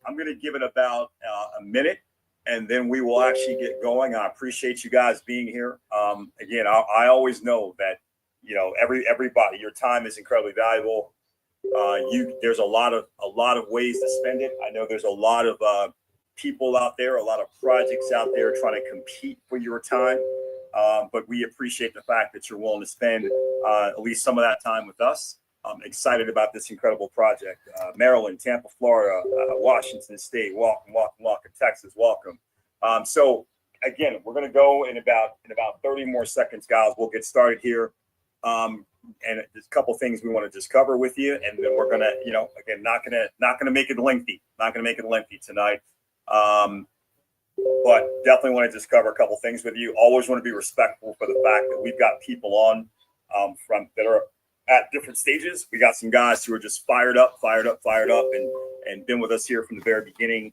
I'm going to give it about a minute, and then we will actually get going. I appreciate you guys being here. Again, I always know that everybody, your time is incredibly valuable. There's a lot of ways to spend it. I know there's a lot of people out there, a lot of projects out there trying to compete for your time. But we appreciate the fact that you're willing to spend at least some of that time with us. I'm excited about this incredible project. Maryland, Tampa, Florida, Washington State, welcome, Texas, welcome. So again, we're going to go in about 30 more seconds, guys. We'll get started here. And there's a couple things we want to just cover with you, and then we're gonna, again, not gonna make it lengthy, tonight. But definitely want to just cover a couple things with you. Always want to be respectful for the fact that we've got people on from that are at different stages. We got some guys who are just fired up, and been with us here from the very beginning,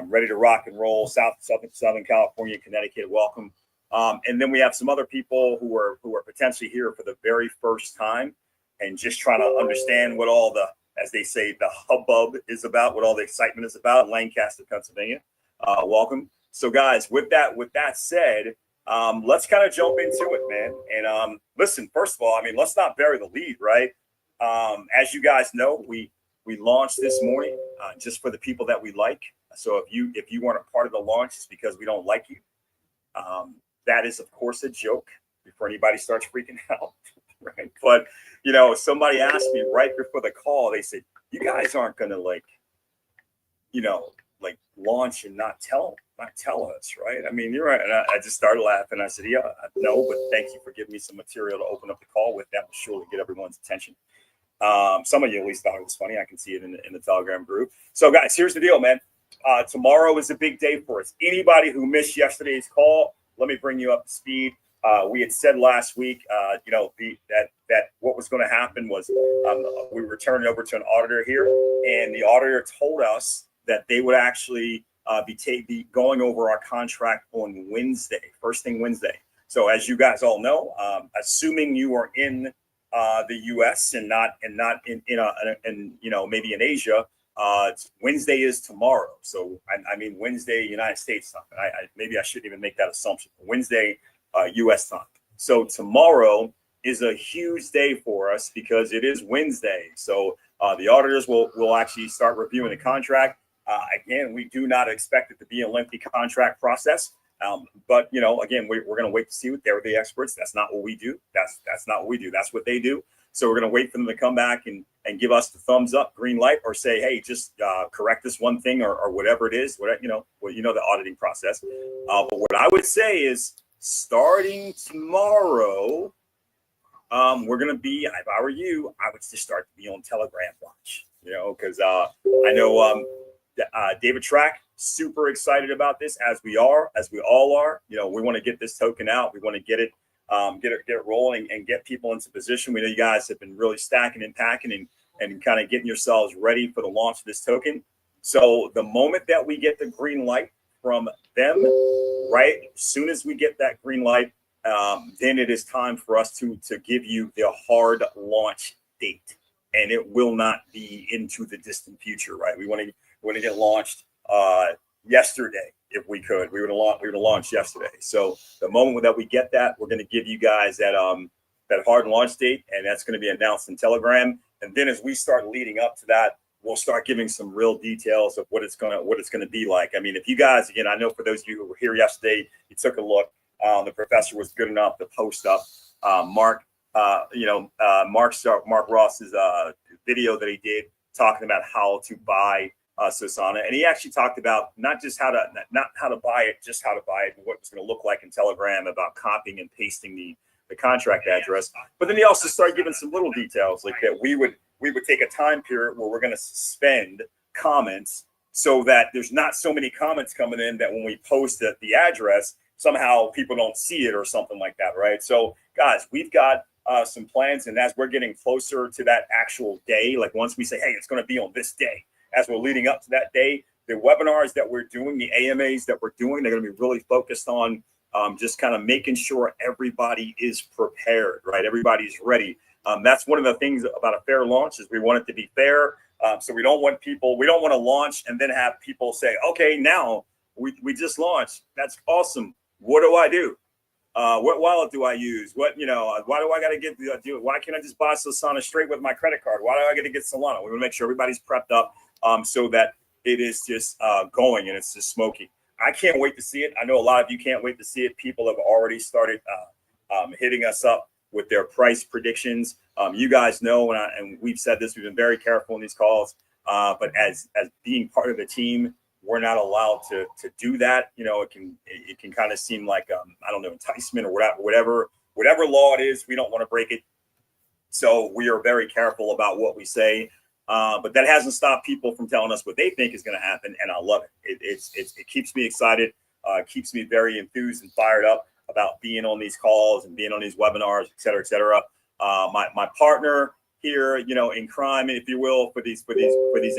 ready to rock and roll. Southern California, Connecticut, welcome. And then we have some other people who are potentially here for the very first time and just trying to understand what all the, as they say, the hubbub is about, what all the excitement is about in Lancaster, Pennsylvania. Welcome. So guys, with that said, let's kind of jump into it, man. And listen, first of all, let's not bury the lead, right? As you guys know, we launched this morning just for the people that we like. So if you weren't a part of the launch, it's because we don't like you. That is, of course, a joke before anybody starts freaking out, right? But, somebody asked me right before the call, they said, you guys aren't going to launch and not tell us, right? You're right. And I just started laughing. I said, yeah, no, but thank you for giving me some material to open up the call with. That will surely get everyone's attention. Some of you at least thought it was funny. I can see it in the Telegram group. So guys, here's the deal, man. Tomorrow is a big day for us. Anybody who missed yesterday's call, let me bring you up to speed. We had said last week, that what was going to happen was we were turning over to an auditor here, and the auditor told us that they would actually be going over our contract on Wednesday, first thing Wednesday. So as you guys all know, assuming you are in the U.S. and not in maybe in Asia, Wednesday is tomorrow. So Wednesday, United States time. Maybe I shouldn't even make that assumption. Wednesday, U.S. time. So tomorrow is a huge day for us because it is Wednesday. So the auditors will actually start reviewing the contract. Again, we do not expect it to be a lengthy contract process. But again, we're going to wait to see what they're the experts. That's not what we do. That's not what we do. That's what they do. So we're going to wait for them to come back and give us the thumbs up, green light, or say, hey, just correct this one thing or whatever it is. The auditing process. But what I would say is starting tomorrow, we're going to be, if I were you, I would just start to be on Telegram watch, because I know David Track, super excited about this as we all are. We want to get this token out. We want to get it rolling and get people into position. We know you guys have been really stacking and packing and kind of getting yourselves ready for the launch of this token. So the moment that we get the green light from them, right, as soon as we get that green light, then it is time for us to give you the hard launch date, and it will not be into the distant future, right? We want to get launched yesterday. If we could, we would have launched yesterday. So the moment that we get that, we're going to give you guys that hard launch date, and that's going to be announced in Telegram. And then as we start leading up to that, we'll start giving some real details of what it's going to be like. If you guys, again, I know for those of you who were here yesterday, you took a look. The professor was good enough to post up Mark Ross's video that he did talking about how to buy Sosana, and he actually talked about not how to buy it, just how to buy it, and what it's going to look like in Telegram, about copying and pasting the contract address. But then he also started giving some little details, like that we would take a time period where we're going to suspend comments so that there's not so many comments coming in that when we post the address, somehow people don't see it or something like that, right? So guys, we've got some plans, and as we're getting closer to that actual day, like once we say, hey, it's going to be on this day, as we're leading up to that day, the webinars that we're doing, the AMAs that we're doing, they're going to be really focused on just kind of making sure everybody is prepared, right? Everybody's ready. That's one of the things about a fair launch is we want it to be fair. So we don't want to launch and then have people say, okay, now we just launched. That's awesome. What do I do? What wallet do I use? Why do I got to do it? Why can't I just buy Sosana straight with my credit card? Why do I got to get Solana? We want to make sure everybody's prepped up so that it is just going and it's just smoky. I can't wait to see it. I know a lot of you can't wait to see it. People have already started hitting us up with their price predictions. You guys know, and we've said this, we've been very careful in these calls, but as being part of the team, we're not allowed to do that. It can kind of seem like I don't know, enticement or whatever law it is. We don't want to break it, so we are very careful about what we say. But that hasn't stopped people from telling us what they think is going to happen, and I love it. It keeps me excited, keeps me very enthused and fired up about being on these calls and being on these webinars, et cetera, et cetera. My partner here, in crime, if you will, for these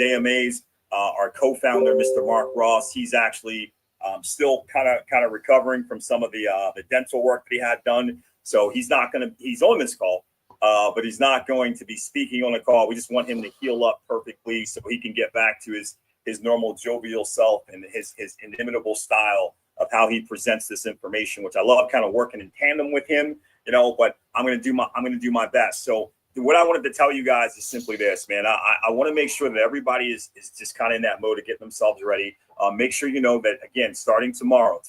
AMAs. Our co-founder, Mr. Mark Ross, he's actually still kind of recovering from some of the dental work that he had done. So he's on this call, but he's not going to be speaking on the call. We just want him to heal up perfectly so he can get back to his normal jovial self and his inimitable style of how he presents this information, which I love kind of working in tandem with him, but I'm going to do my best. So what I wanted to tell you guys is simply this, man. I want to make sure that everybody is just kind of in that mode to get themselves ready. Make sure you know that, again, starting tomorrow,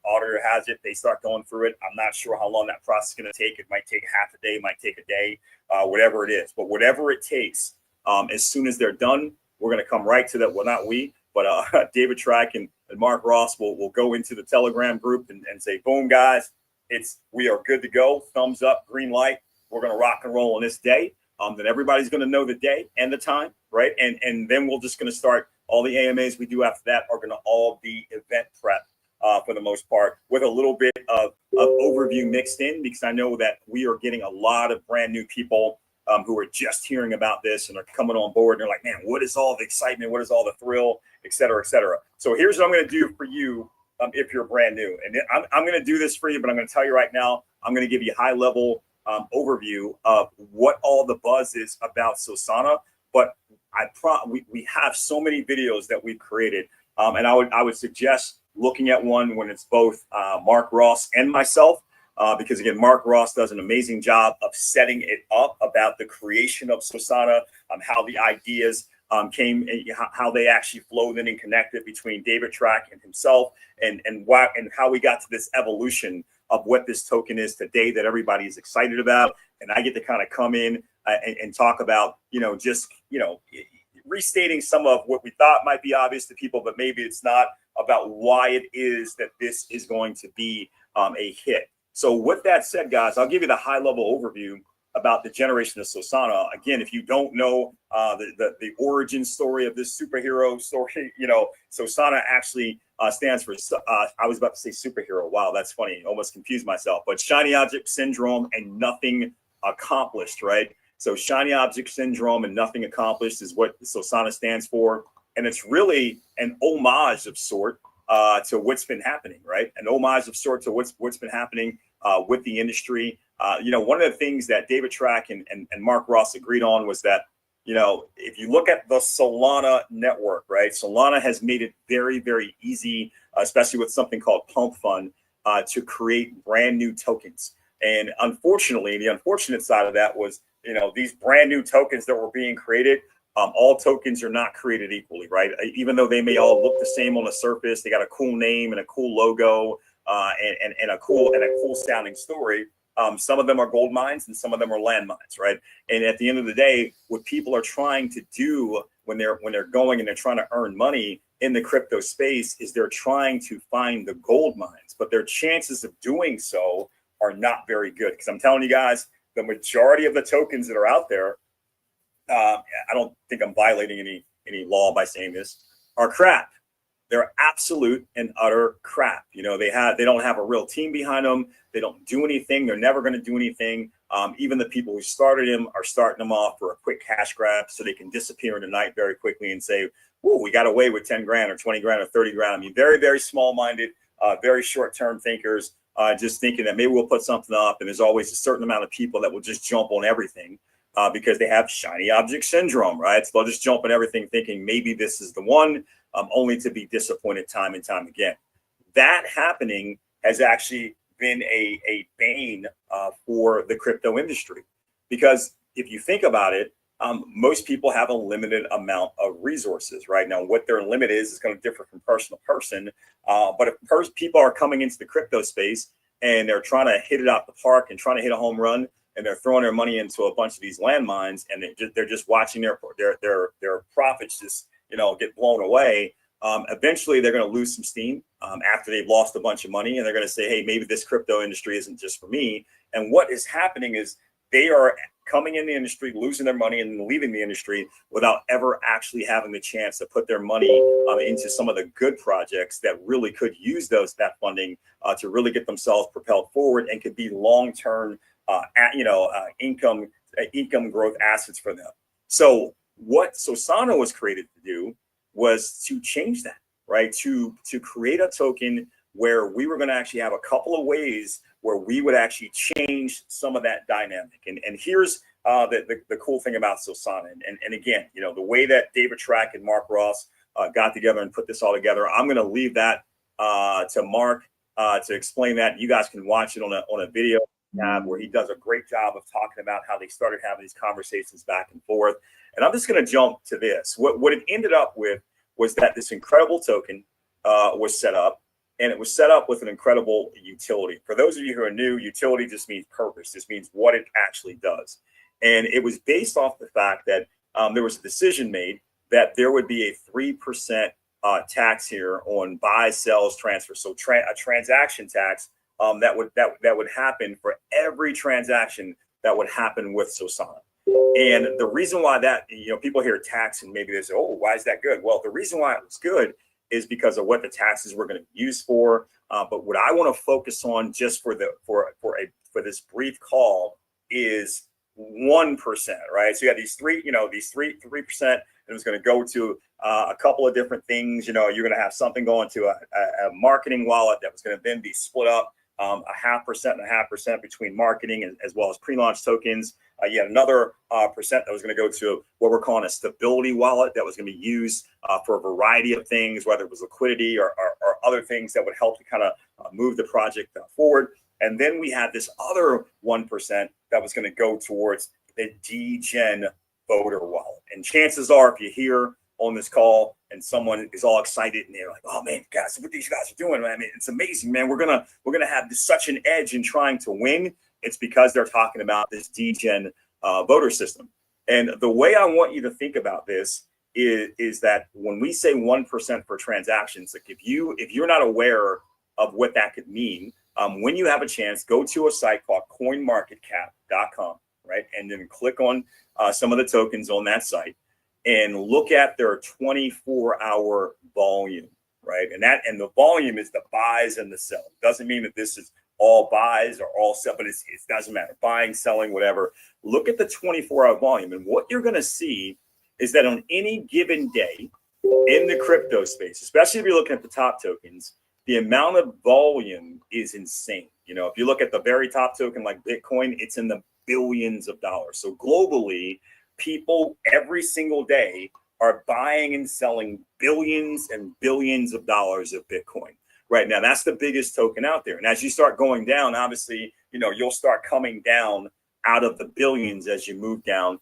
auditor has it. They start going through it. I'm not sure how long that process is going to take. It might take half a day, it might take a day, whatever it is. But whatever it takes, as soon as they're done, we're going to come right to that. Well, not we, but David Track and Mark Ross will go into the Telegram group and say, boom, guys, we are good to go. Thumbs up, green light. We're going to rock and roll on this day. Then everybody's going to know the day and the time, right? And then we're just going to start all the AMAs we do after that are going to all be event prep for the most part, with a little bit of overview mixed in, because I know that we are getting a lot of brand new people who are just hearing about this and are coming on board. And they're like, man, what is all the excitement? What is all the thrill, et cetera, et cetera. So here's what I'm going to do for you if you're brand new. And I'm going to do this for you, but I'm going to tell you right now, I'm going to give you a high level overview of what all the buzz is about Sosana, but we have so many videos that we've created, and I would suggest looking at one when it's both Mark Ross and myself, because again, Mark Ross does an amazing job of setting it up about the creation of Sosana, how the ideas came, how they actually flowed in and connected between David Track and himself, and how we got to this evolution of what this token is today that everybody is excited about. And I get to kind of come in and talk about, restating some of what we thought might be obvious to people, but maybe it's not, about why it is that this is going to be a hit. So with that said, guys, I'll give you the high level overview about the generation of Sosana. Again, if you don't know the origin story of this superhero story, Sosana actually stands for, I was about to say superhero. Wow, that's funny. Almost confused myself. But shiny object syndrome and nothing accomplished, right? So shiny object syndrome and nothing accomplished is what Sosana stands for. And it's really an homage of sort to what's been happening, right? An homage of sort to what's been happening with the industry. One of the things that David Track and Mark Ross agreed on was that, if you look at the Solana network, right? Solana has made it very, very easy, especially with something called Pump Fund, to create brand new tokens. And unfortunately, the unfortunate side of that was, these brand new tokens that were being created, all tokens are not created equally, right? Even though they may all look the same on the surface, they got a cool name and a cool logo and a cool sounding story. Some of them are gold mines and some of them are landmines, right? And at the end of the day, what people are trying to do when they're going and they're trying to earn money in the crypto space is they're trying to find the gold mines, but their chances of doing so are not very good. Because I'm telling you guys, the majority of the tokens that are out there, I don't think I'm violating any law by saying this, are crap. They're absolute and utter crap. They don't have a real team behind them. They don't do anything. They're never going to do anything. Even the people who started them are starting them off for a quick cash grab so they can disappear in the night very quickly and say, "Ooh, we got away with 10 grand or 20 grand or 30 grand." I mean, very, very small-minded, very short-term thinkers, just thinking that maybe we'll put something up, and there's always a certain amount of people that will just jump on everything. because they have shiny object syndrome, right? So they'll just jump at everything thinking maybe this is the one, only to be disappointed time and time again. That happening has actually been a bane for the crypto industry, because if you think about it, most people have a limited amount of resources right now. What their limit is going to differ from person to person. But if people are coming into the crypto space and they're trying to hit it out the park and trying to hit a home run, and they're throwing their money into a bunch of these landmines, and they're just watching their profits just get blown away. Eventually, they're going to lose some steam after they've lost a bunch of money, and they're going to say, "Hey, maybe this crypto industry isn't just for me." And what is happening is they are coming in the industry, losing their money, and leaving the industry without ever actually having the chance to put their money into some of the good projects that really could use that funding to really get themselves propelled forward and could be long-term, income growth assets for them. So what Sosana was created to do was to change that, right? To create a token where we were going to actually have a couple of ways where we would actually change some of that dynamic. And here's the cool thing about Sosana. And again, the way that David Track and Mark Ross got together and put this all together, I'm going to leave that to Mark to explain that. You guys can watch it on a video where he does a great job of talking about how they started having these conversations back and forth. And I'm just going to jump to this. What it ended up with was that this incredible token was set up. And it was set up with an incredible utility. For those of you who are new, utility just means purpose. This means what it actually does. And it was based off the fact that there was a decision made that there would be a 3% tax here on buys, sells, transfers. So a transaction tax that would happen for every transaction that would happen with Sosana. And the reason why that, people hear tax and maybe they say, "Oh, why is that good?" Well, the reason why it was good is because of what the taxes were going to be used for. But what I want to focus on just for this brief call is 1%, right? So you have these 3%, and it was going to go to a couple of different things. You're going to have something going to a marketing wallet that was going to then be split up 0.5% and 0.5% between marketing as well as pre-launch tokens. You had another percent that was going to go to what we're calling a stability wallet that was going to be used for a variety of things, whether it was liquidity or other things that would help to kind of move the project forward. And then we had this other 1% that was going to go towards the DGen voter wallet. And chances are, if you're here on this call and someone is all excited and they're like, "Oh man, guys, what these guys are doing, man, I mean, it's amazing, man. We're gonna have such an edge in trying to win." It's because they're talking about this DGen voter system. And the way I want you to think about this is that when we say 1% for transactions, like if you're not aware of what that could mean, when you have a chance, go to a site called coinmarketcap.com, right? And then click on some of the tokens on that site and look at their 24-hour volume, right? And the volume is the buys and the sell. It doesn't mean that this is all buys or all sell, but it doesn't matter. Buying, selling, whatever. Look at the 24-hour volume. And what you're going to see is that on any given day in the crypto space, especially if you're looking at the top tokens, the amount of volume is insane. If you look at the very top token like Bitcoin, it's in the billions of dollars. So globally, people every single day are buying and selling billions and billions of dollars of Bitcoin. Right now, that's the biggest token out there. And as you start going down, obviously, you'll start coming down out of the billions as you move down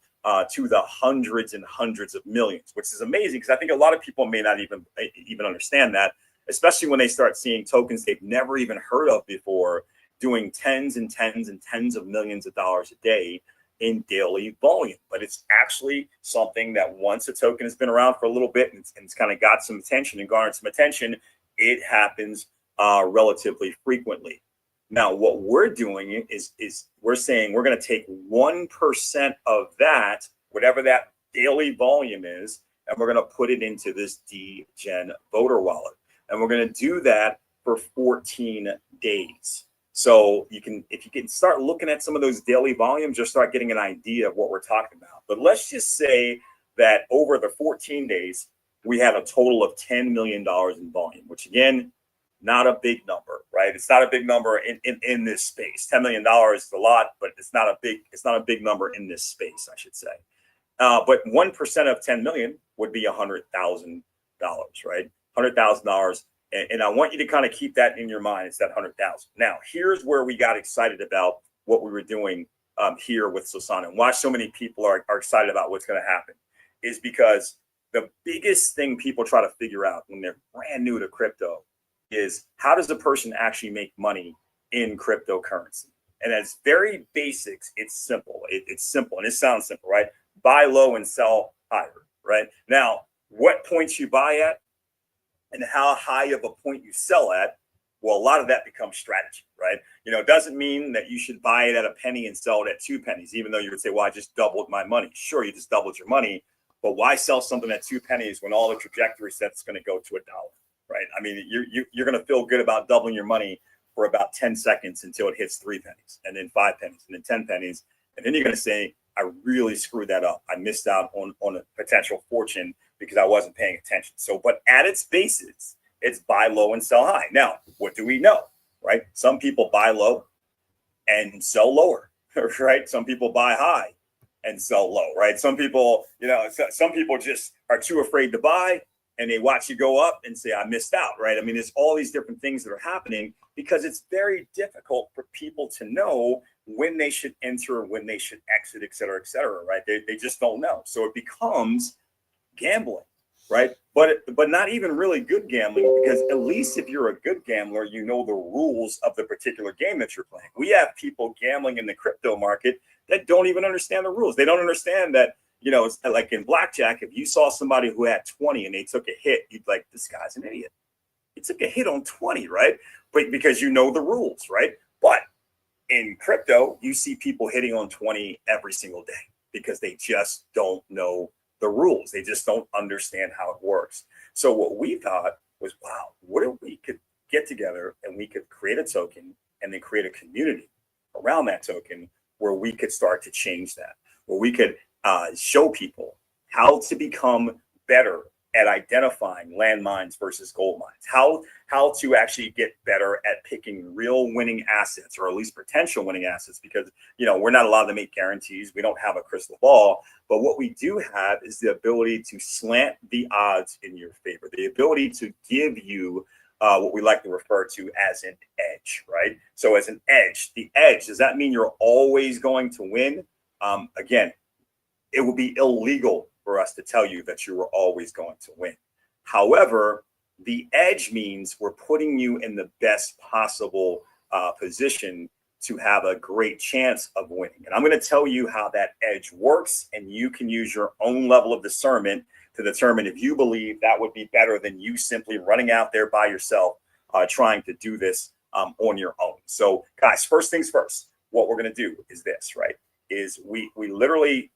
to the hundreds and hundreds of millions, which is amazing because I think a lot of people may not even understand that, especially when they start seeing tokens they've never even heard of before doing tens and tens and tens of millions of dollars a day in daily volume. But it's actually something that once a token has been around for a little bit and it's kind of got some attention and garnered some attention, it happens relatively frequently. Now, what we're doing is we're saying we're going to take 1% of that, whatever that daily volume is, and we're going to put it into this DGen voter wallet. And we're going to do that for 14 days. So if you can start looking at some of those daily volumes, you'll start getting an idea of what we're talking about. But let's just say that over the 14 days, we had a total of $10 million in volume, which again, not a big number, right? It's not a big number in this space. $10 million is a lot, but it's not a big number in this space, I should say. But 1% of 10 million would be $100,000, right? $100,000. And I want you to kind of keep that in your mind. It's that 100,000. Now, here's where we got excited about what we were doing here with Sosana, and why so many people are excited about what's going to happen is because the biggest thing people try to figure out when they're brand new to crypto is how does a person actually make money in cryptocurrency? And as very basics, it's simple. It's simple, and it sounds simple, right? Buy low and sell higher, right? Now, what points you buy at and how high of a point you sell at, well, a lot of that becomes strategy, right? It doesn't mean that you should buy it at a penny and sell it at 2 pennies, even though you would say, well, I just doubled my money. Sure, you just doubled your money, but why sell something at 2 pennies when all the trajectory says it's going to go to $1, right? I mean, you're going to feel good about doubling your money for about 10 seconds until it hits 3 pennies, and then 5 pennies, and then 10 pennies. And then you're going to say, I really screwed that up. I missed out on a potential fortune because I wasn't paying attention. So, but at its basis, it's buy low and sell high. Now, what do we know, right? Some people buy low and sell lower, right? Some people buy high and sell low, right? Some people, some people just are too afraid to buy, and they watch you go up and say, I missed out, right? I mean, there's all these different things that are happening because it's very difficult for people to know when they should enter, when they should exit, et cetera, right? They just don't know. So it becomes gambling, right? But not even really good gambling, because at least if you're a good gambler, you know the rules of the particular game that you're playing. We have people gambling in the crypto market that don't even understand the rules. They don't understand that, it's like in blackjack, if you saw somebody who had 20 and they took a hit, you'd like, this guy's an idiot. He took a hit on 20, right? But because you know the rules, right? But in crypto, you see people hitting on 20 every single day because they just don't know the rules. They just don't understand how it works. So what we thought was, wow, what if we could get together and we could create a token and then create a community around that token where we could start to change that, where we could show people how to become better at identifying landmines versus gold mines, how to actually get better at picking real winning assets, or at least potential winning assets, because we're not allowed to make guarantees. We don't have a crystal ball, but what we do have is the ability to slant the odds in your favor, the ability to give you what we like to refer to as an edge, right? So as an edge, the edge, does that mean you're always going to win? Again, it would be illegal for us to tell you that you were always going to win. However, the edge means we're putting you in the best possible position to have a great chance of winning. And I'm going to tell you how that edge works, and you can use your own level of discernment to determine if you believe that would be better than you simply running out there by yourself, trying to do this on your own. So guys, first things first, what we're going to do is this, right? Is we literally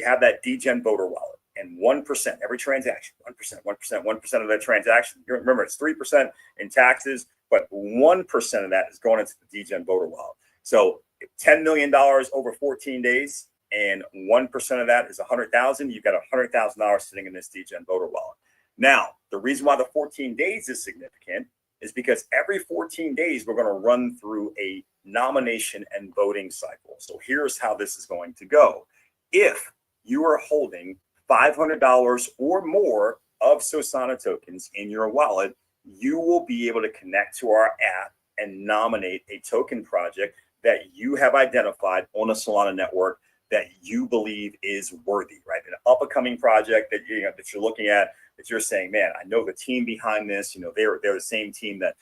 have that DGen voter wallet, and 1% every transaction, 1% of that transaction. Remember, it's 3% in taxes, but 1% of that is going into the DGen voter wallet. So $10 million over 14 days, and 1% of that is 100,000. You've got $100,000 sitting in this DGen voter wallet. Now, the reason why the 14 days is significant is because every 14 days we're going to run through a nomination and voting cycle. So here's how this is going to go. If you are holding $500 or more of Sosana tokens in your wallet, you will be able to connect to our app and nominate a token project that you have identified on the Solana network that you believe is worthy, right? An up-and-coming project that that you're looking at, that you're saying, man, I know the team behind this. They're the same team that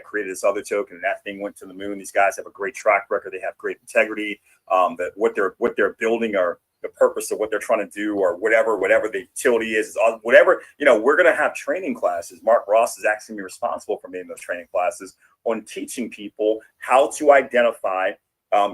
created this other token, and that thing went to the moon. These guys have a great track record. They have great integrity. That what they're building, or the purpose of what they're trying to do, or whatever the utility is, whatever, we're going to have training classes. Mark Ross is actually responsible for making those training classes on teaching people how to identify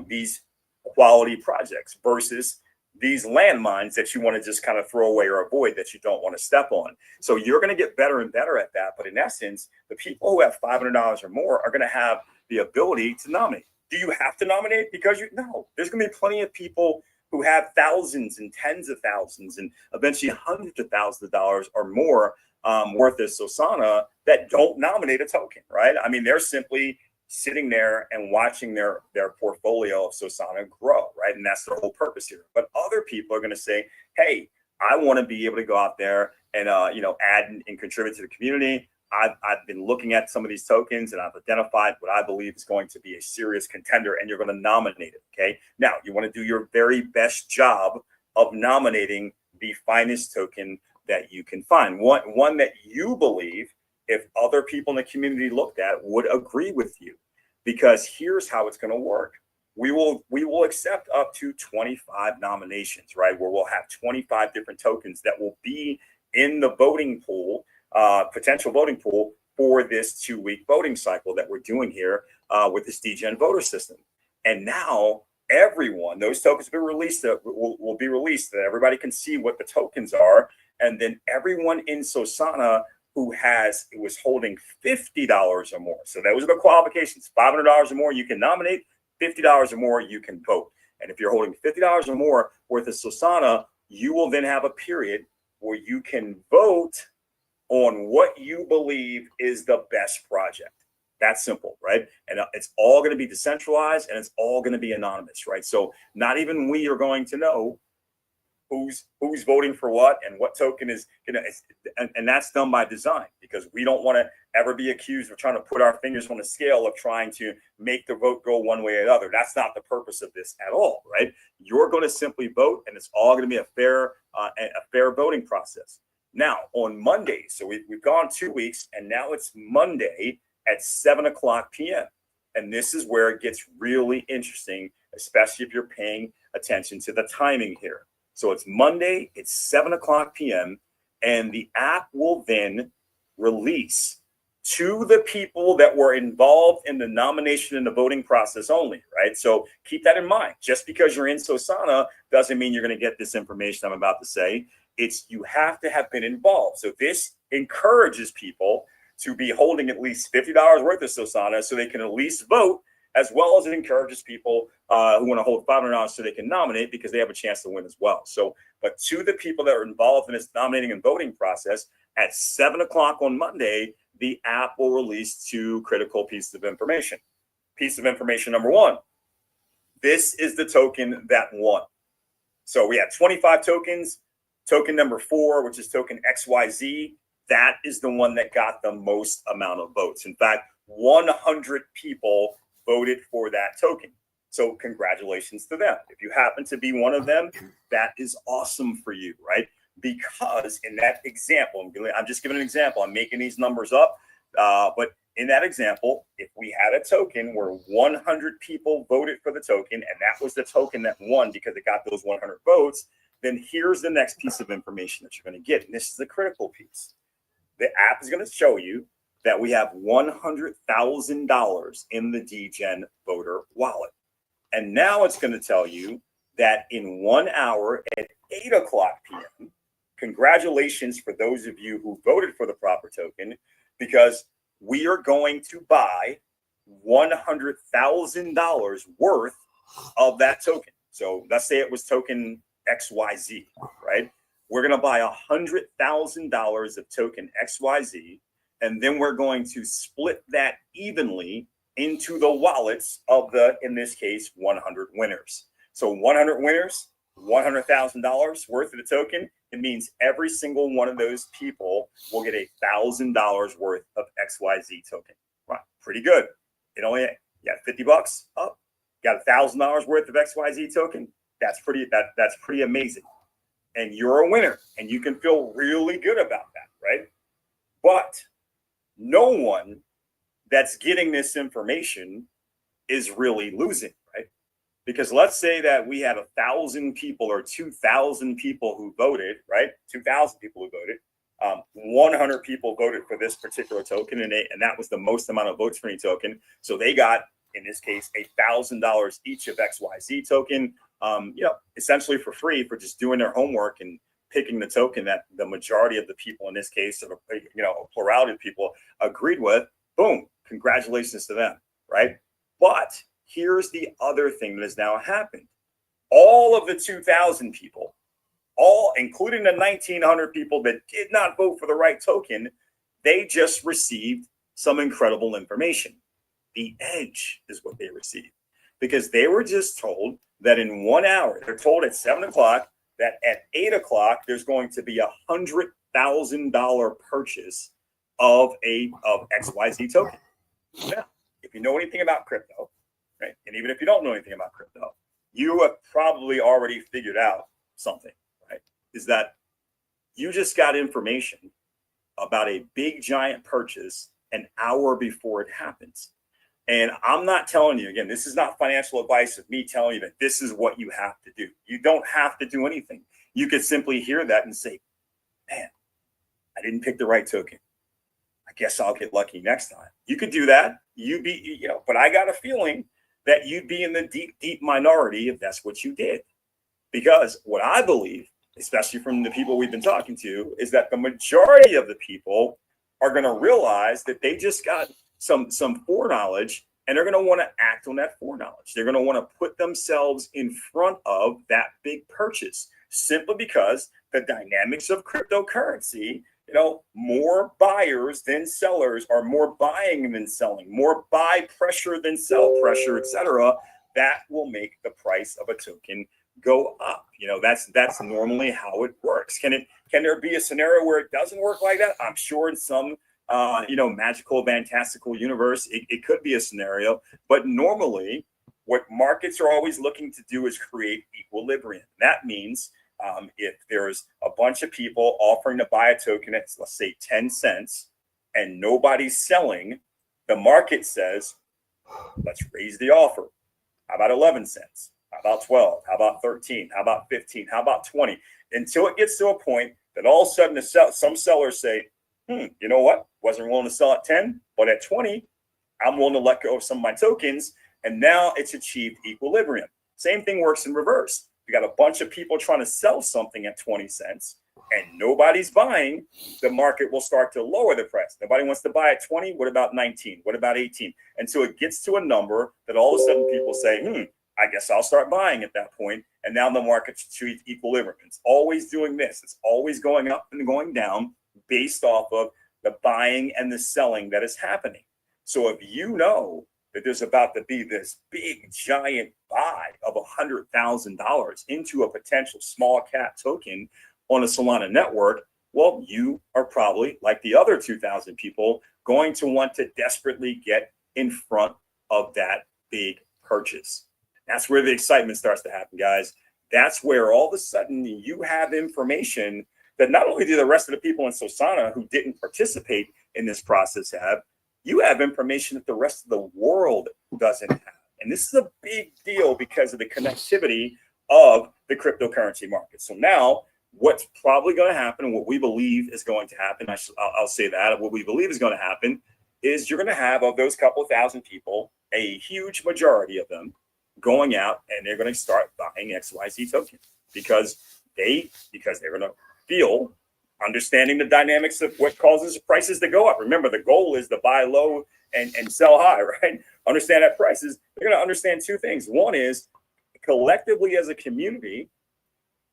these quality projects versus these landmines that you want to just kind of throw away or avoid, that you don't want to step on. So you're going to get better and better at that. But in essence, the people who have $500 or more are going to have the ability to nominate. Do you have to nominate? Because no, there's going to be plenty of people who have thousands and tens of thousands and eventually hundreds of thousands of dollars or more worth of Sosana that don't nominate a token, right? I mean, they're simply sitting there and watching their portfolio of Sosana grow, right? And that's their whole purpose here. But other people are going to say, hey, I want to be able to go out there and add and contribute to the community. I've been looking at some of these tokens and I've identified what I believe is going to be a serious contender, and you're going to nominate it. Okay. Now you want to do your very best job of nominating the finest token that you can find. One that you believe, if other people in the community looked at, would agree with you. Because here's how it's going to work. We will accept up to 25 nominations, right? Where we'll have 25 different tokens that will be in the voting pool, potential voting pool for this 2-week voting cycle that we're doing here with this DGen voter system. And now everyone, those tokens will be released, will be released, that everybody can see what the tokens are. And then everyone in Sosana who was holding $50 or more. So those are the qualifications. $500 or more, you can nominate. $50 or more, you can vote. And if you're holding $50 or more worth of Sosana, you will then have a period where you can vote on what you believe is the best project. That's simple, right? And it's all going to be decentralized and it's all going to be anonymous, right? So not even we are going to know who's voting for what and what token is, and that's done by design, because we don't want to ever be accused of trying to put our fingers on a scale of trying to make the vote go one way or the other. That's not the purpose of this at all, right? You're going to simply vote, and it's all going to be a fair voting process. Now on Monday, so we've gone 2 weeks, and now it's Monday at 7:00 p.m. And this is where it gets really interesting, especially if you're paying attention to the timing here. So it's Monday, it's 7:00 p.m., and the app will then release to the people that were involved in the nomination and the voting process only, right? So keep that in mind. Just because you're in Sosana doesn't mean you're going to get this information I'm about to say. You have to have been involved. So this encourages people to be holding at least $50 worth of Sosana so they can at least vote, as well as it encourages people who want to hold $500 so they can nominate, because they have a chance to win as well. So, but to the people that are involved in this nominating and voting process, at 7:00 on Monday, the app will release 2 critical pieces of information. Piece of information number 1, this is the token that won. So we have 25 tokens. Token number 4, which is token XYZ, that is the one that got the most amount of votes. In fact, 100 people voted for that token. So congratulations to them. If you happen to be one of them, that is awesome for you, right? Because in that example, I'm just giving an example. I'm making these numbers up. But in that example, if we had a token where 100 people voted for the token, and that was the token that won because it got those 100 votes, then here's the next piece of information that you're going to get. And this is the critical piece. The app is going to show you that we have $100,000 in the DGen voter wallet. And now it's going to tell you that in 1 hour at 8:00 p.m., congratulations for those of you who voted for the proper token, because we are going to buy $100,000 worth of that token. So let's say it was token XYZ, right? We're going to buy $100,000 of token XYZ, and then we're going to split that evenly into the wallets of in this case, 100 winners. So 100 winners, $100,000 worth of the token. It means every single one of those people will get $1,000 worth of XYZ token. Right, pretty good. You got $50 up, got $1,000 worth of XYZ token. That's pretty amazing. And you're a winner, and you can feel really good about that, right? But no one that's getting this information is really losing, right? Because let's say that we had 1,000 people or 2,000 people who voted, right? 2,000 people who voted. 100 people voted for this particular token, and that was the most amount of votes for any token. So they got, in this case, $1,000 each of XYZ token, essentially for free, for just doing their homework and picking the token that the majority of the people in this case, or a plurality of people agreed with. Boom, congratulations to them, right? But here's the other thing that has now happened. All of the 2,000 people all, including the 1,900 people that did not vote for the right token, they just received some incredible information. The edge is what they received, because they were just told that in 1 hour, they're told at 7 o'clock that at 8 o'clock, there's going to be $100,000 purchase of XYZ token. Now, if you know anything about crypto, right, and even if you don't know anything about crypto, you have probably already figured out something, right? Is that you just got information about a big giant purchase an hour before it happens. And I'm not telling you, again, this is not financial advice of me telling you that this is what you have to do. You don't have to do anything. You could simply hear that and say, man, I didn't pick the right token. I guess I'll get lucky next time. You could do that. But I got a feeling that you'd be in the deep minority if that's what you did. Because what I believe, especially from the people we've been talking to, is that the majority of the people are going to realize that they just got some foreknowledge, and they're going to want to act on that foreknowledge. They're going to want to put themselves in front of that big purchase, simply because the dynamics of cryptocurrency, more buyers than sellers, or more buying than selling, more buy pressure than sell pressure, etc. That will make the price of a token go up. That's normally how it works. Can there be a scenario where it doesn't work like that? I'm sure in some magical, fantastical universe, it could be a scenario, but normally what markets are always looking to do is create equilibrium. That means if there's a bunch of people offering to buy a token at, let's say, 10 cents and nobody's selling, the market says, let's raise the offer. How about 11 cents? How about 12? How about 13? How about 15? How about 20? Until it gets to a point that all of a sudden some sellers say, you know what? Wasn't willing to sell at 10, but at 20, I'm willing to let go of some of my tokens. And now it's achieved equilibrium. Same thing works in reverse. You got a bunch of people trying to sell something at 20 cents and nobody's buying, the market will start to lower the price. Nobody wants to buy at 20. What about 19? What about 18? Until it gets to a number that all of a sudden people say, I guess I'll start buying at that point. And now the market's achieved equilibrium. It's always doing this. It's always going up and going down based off of the buying and the selling that is happening. So if you know that there's about to be this big giant buy of $100,000 into a potential small cap token on a Solana network, well, you are probably, like the other 2,000 people, going to want to desperately get in front of that big purchase. That's where the excitement starts to happen, guys. That's where all of a sudden you have information that not only do the rest of the people in Sosana who didn't participate in this process have, you have information that the rest of the world doesn't have. And this is a big deal because of the connectivity of the cryptocurrency market. So now what's probably going to happen, and what we believe is going to happen, I'll say that, what we believe is going to happen is you're going to have, of those couple of thousand people, a huge majority of them going out and they're going to start buying XYZ tokens because they're going to feel, understanding the dynamics of what causes prices to go up. Remember, the goal is to buy low and sell high, right? Understand that prices, they're going to understand two things. One is, collectively as a community,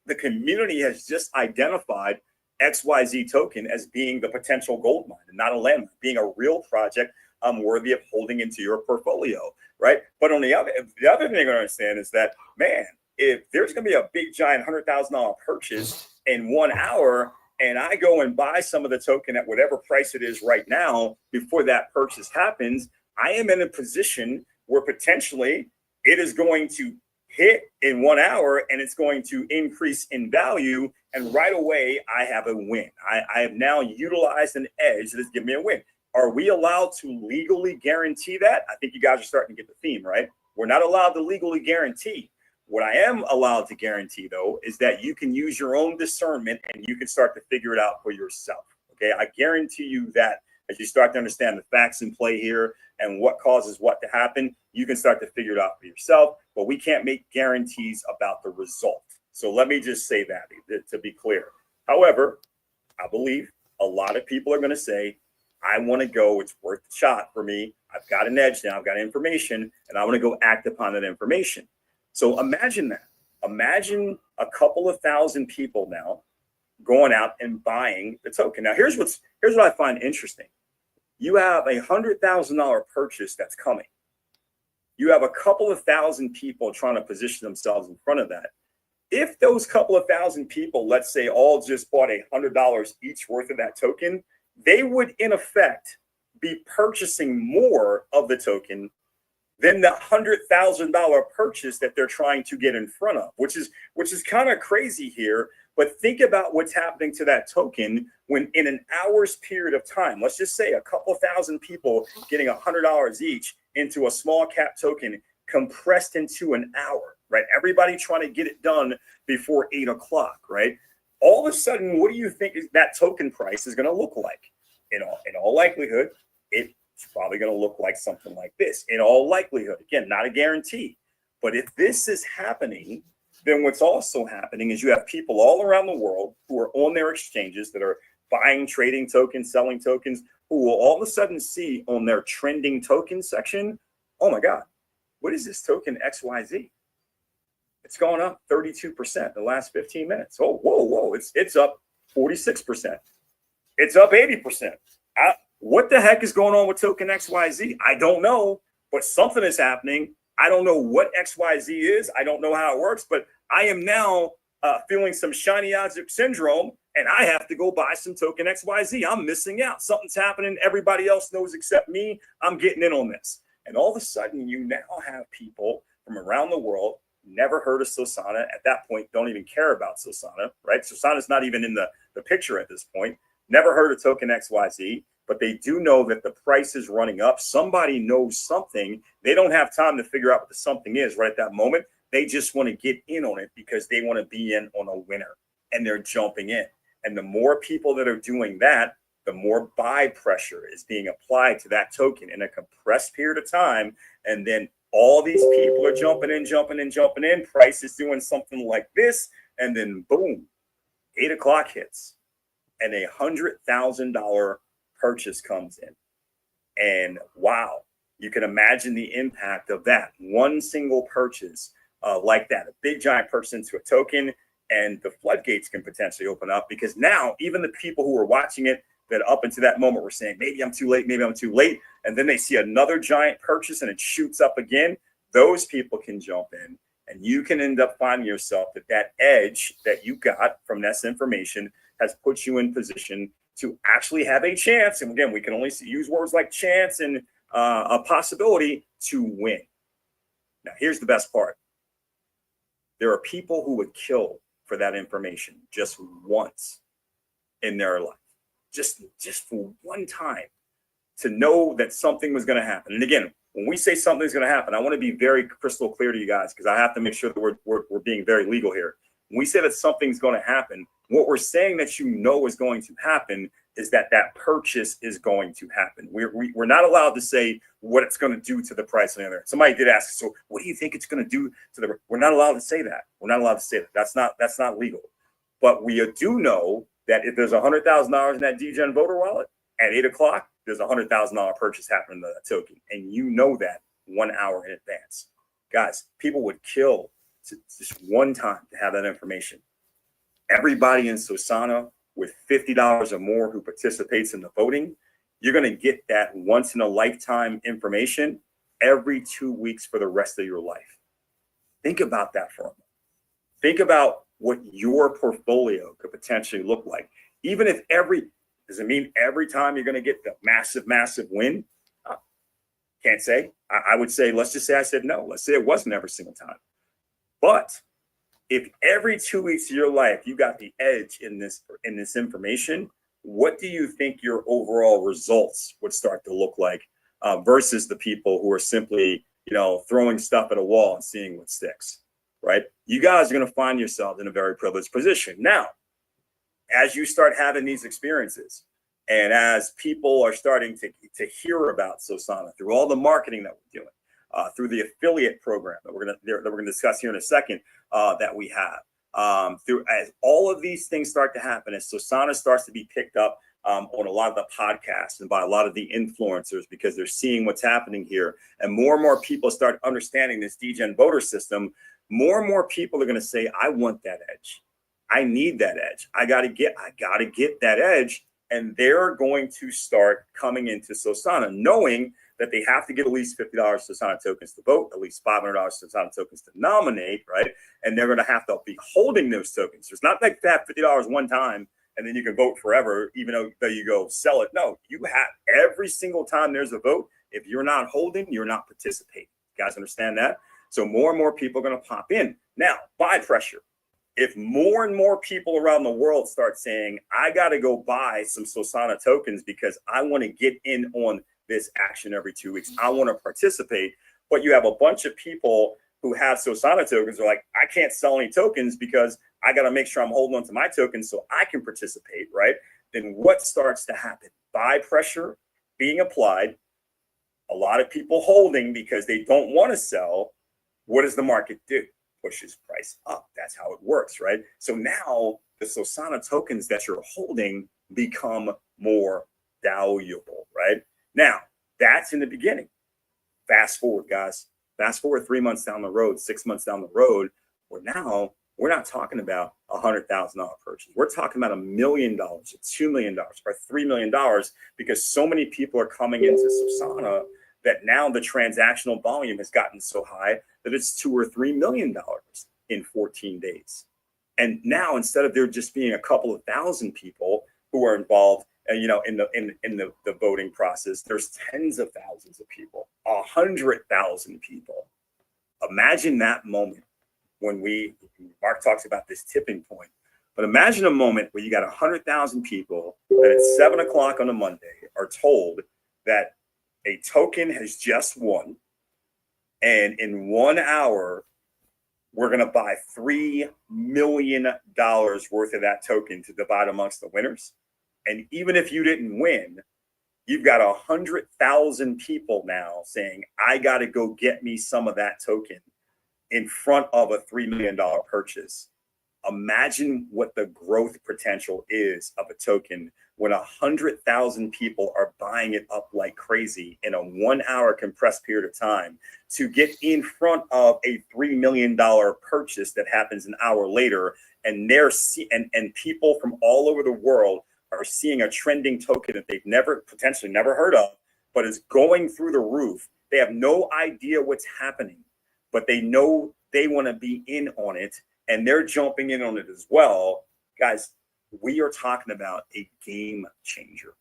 the community has just identified XYZ token as being the potential gold mine and not a landmine, being a real project worthy of holding into your portfolio, right? But on the other thing they're going to understand is that, man, if there's going to be a big giant $100,000 purchase in 1 hour, and I go and buy some of the token at whatever price it is right now before that purchase happens, I am in a position where potentially it is going to hit in 1 hour and it's going to increase in value. And right away, I have a win. I have now utilized an edge that has given me a win. Are we allowed to legally guarantee that? I think you guys are starting to get the theme, right? We're not allowed to legally guarantee. What I am allowed to guarantee, though, is that you can use your own discernment and you can start to figure it out for yourself. Okay, I guarantee you that as you start to understand the facts in play here and what causes what to happen, you can start to figure it out for yourself. But we can't make guarantees about the result. So let me just say that to be clear. However, I believe a lot of people are going to say, I want to go, it's worth the shot for me. I've got an edge now, I've got information, and I want to go act upon that information. So imagine that. Imagine a couple of thousand people now going out and buying the token. Now, here's what I find interesting. You have $100,000 purchase that's coming. You have a couple of thousand people trying to position themselves in front of that. If those couple of thousand people, let's say, all just bought $100 each worth of that token, they would in effect be purchasing more of the token than the $100,000 purchase that they're trying to get in front of, which is kind of crazy here. But think about what's happening to that token when in an hour's period of time, let's just say a couple thousand people getting $100 each into a small cap token compressed into an hour, right? Everybody trying to get it done before 8 o'clock, right? All of a sudden, what do you think that token price is going to look like? In all likelihood, it's probably going to look like something like this. In all likelihood, again, not a guarantee. But if this is happening, then what's also happening is you have people all around the world who are on their exchanges that are buying, trading tokens, selling tokens, who will all of a sudden see on their trending token section, oh my God, what is this token XYZ? It's gone up 32% in the last 15 minutes. Oh, whoa, it's up 46%. It's up 80%. What the heck is going on with token XYZ? I don't know, but something is happening. I don't know what XYZ is. I don't know how it works, but I am now feeling some shiny object syndrome, and I have to go buy some token XYZ. I'm missing out. Something's happening. Everybody else knows except me. I'm getting in on this. And all of a sudden, you now have people from around the world, never heard of Sosana. At that point, don't even care about Sosana, right? Sosana's not even in the picture at this point. Never heard of token XYZ, but they do know that the price is running up. Somebody knows something. They don't have time to figure out what the something is right at that moment. They just want to get in on it because they want to be in on a winner, and they're jumping in. And the more people that are doing that, the more buy pressure is being applied to that token in a compressed period of time. And then all these people are jumping in. Price is doing something like this. And then boom, 8 o'clock hits and $100,000 purchase comes in. And wow, you can imagine the impact of that. One single purchase like that, a big giant purchase into a token, and the floodgates can potentially open up because now even the people who are watching it that up until that moment were saying, maybe I'm too late, and then they see another giant purchase and it shoots up again, those people can jump in, and you can end up finding yourself that edge that you got from this information has put you in position to actually have a chance. And again, we can only use words like chance and a possibility to win. Now, here's the best part. There are people who would kill for that information just once in their life, just for one time, to know that something was going to happen. And again, when we say something's going to happen, I want to be very crystal clear to you guys because I have to make sure that we're being very legal here. When we say that something's going to happen, what we're saying that you know is going to happen is that purchase is going to happen. We're not allowed to say what it's going to do to the price on the other end. Somebody did ask, so what do you think it's going to do to the? We're not allowed to say that. We're not allowed to say that. That's not legal. But we do know that if there's $100,000 in that DGen voter wallet at 8 o'clock, there's $100,000 purchase happening to that token, and you know that 1 hour in advance. Guys, people would kill just one time to have that information. Everybody in Sosana with $50 or more who participates in the voting, you're going to get that once in a lifetime information every 2 weeks for the rest of your life. Think about that for a moment. Think about what your portfolio could potentially look like. Even if does it mean every time you're going to get the massive win? Can't say. I would say, let's just say I said no. Let's say it wasn't every single time. But if every 2 weeks of your life you got the edge in this information, what do you think your overall results would start to look like versus the people who are simply, throwing stuff at a wall and seeing what sticks, right? You guys are going to find yourselves in a very privileged position. Now, as you start having these experiences and as people are starting to hear about Sosana through all the marketing that we're doing, through the affiliate program that we're going to discuss here in a second, that we have, as all of these things start to happen, as Sosana starts to be picked up on a lot of the podcasts and by a lot of the influencers because they're seeing what's happening here, and more people start understanding this DGen voter system, more and more people are going to say, I want that edge. I need that edge. I got to get that edge. And they're going to start coming into Sosana knowing that they have to get at least $50 Sosana tokens to vote, at least $500 Sosana tokens to nominate, right? And they're going to have to be holding those tokens. It's not like that $50 one time and then you can vote forever, even though you go sell it. No, you have every single time there's a vote. If you're not holding, you're not participating. You guys understand that? So more and more people are going to pop in. Now, buy pressure. If more and more people around the world start saying, I got to go buy some Sosana tokens because I want to get in on this action every 2 weeks, I want to participate, but you have a bunch of people who have Sosana tokens are like, I can't sell any tokens because I got to make sure I'm holding on to my tokens so I can participate, right? Then what starts to happen? Buy pressure being applied, a lot of people holding because they don't want to sell. What does the market do? Pushes price up. That's how it works, right? So now the Sosana tokens that you're holding become more valuable, right? Now, that's in the beginning. Fast forward, guys. Fast forward 3 months down the road, 6 months down the road, where now we're not talking about $100,000 purchase. We're talking about $1 million, or $2 million, or $3 million, because so many people are coming into Sosana that now the transactional volume has gotten so high that it's $2 or $3 million in 14 days. And now, instead of there just being a couple of thousand people who are involved, in the voting process, there's tens of thousands of people, 100,000 people. Imagine that moment when Mark talks about this tipping point, but imagine a moment where you got 100,000 people that at 7 o'clock on a Monday are told that a token has just won, and in 1 hour, we're going to buy $3 million worth of that token to divide amongst the winners. And even if you didn't win, you've got 100,000 people now saying, I got to go get me some of that token in front of a $3 million purchase. Imagine what the growth potential is of a token when 100,000 people are buying it up like crazy in a 1 hour compressed period of time to get in front of a $3 million purchase that happens an hour later. And and people from all over the world are seeing a trending token that they've potentially never heard of, but is going through the roof. They have no idea what's happening, but they know they want to be in on it, and they're jumping in on it as well. Guys, we are talking about a game changer,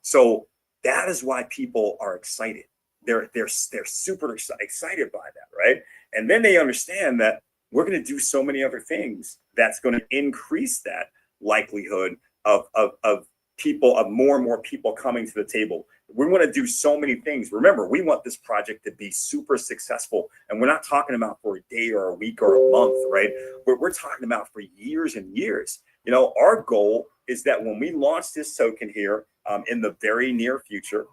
So that is why people are excited. They're super excited by that, right? And then they understand that we're going to do so many other things that's going to increase that likelihood of more and more people coming to the table. We want to do so many things. Remember, we want this project to be super successful, and we're not talking about for a day or a week or a month, right? We're talking about for years and years. Our goal is that when we launch this token here in the very near future,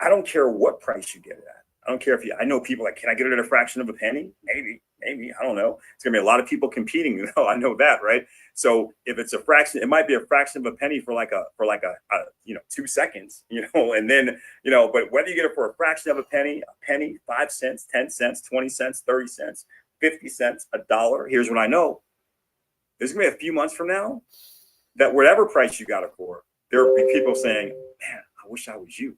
I don't care what price you get it at. I don't care I know people like, can I get it at a fraction of a penny? Maybe, I don't know. It's gonna be a lot of people competing. I know that, right? So if it's a fraction, it might be a fraction of a penny for like a 2 seconds, and then, but whether you get it for a fraction of a penny, 5 cents, 10 cents, 20 cents, 30 cents, 50 cents, $1, here's what I know. There's gonna be a few months from now that whatever price you got it for, there will be people saying, man, I wish I was you.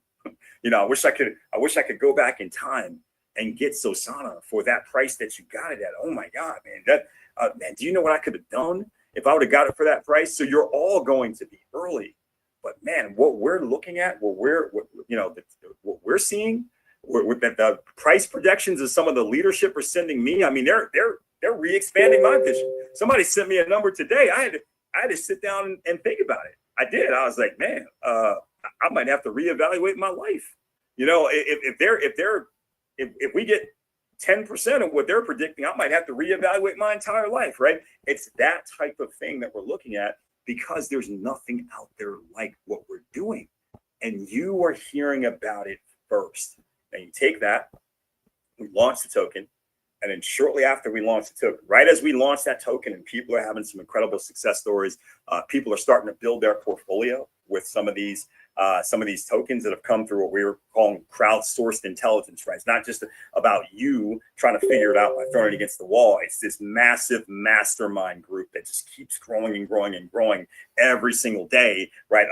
I wish I could go back in time and get Sosana for that price that you got it at. Oh my God, man, do you know what I could have done if I would have got it for that price? So you're all going to be early, but man, what we're looking at, what we're seeing, with the price projections of some of the leadership are sending me. I mean, they're re-expanding my vision. Somebody sent me a number today. I had to sit down and think about it. I did. I was like, man, I might have to reevaluate my life. If we get 10% of what they're predicting, I might have to reevaluate my entire life, right? It's that type of thing that we're looking at because there's nothing out there like what we're doing. And you are hearing about it first. And you take that, we launch the token, and then shortly after we launch the token, right as we launch that token and people are having some incredible success stories, people are starting to build their portfolio with some of these some of these tokens that have come through what we were calling crowdsourced intelligence, right? It's not just about you trying to figure it out by throwing it against the wall. It's this massive mastermind group that just keeps growing and growing and growing every single day, right?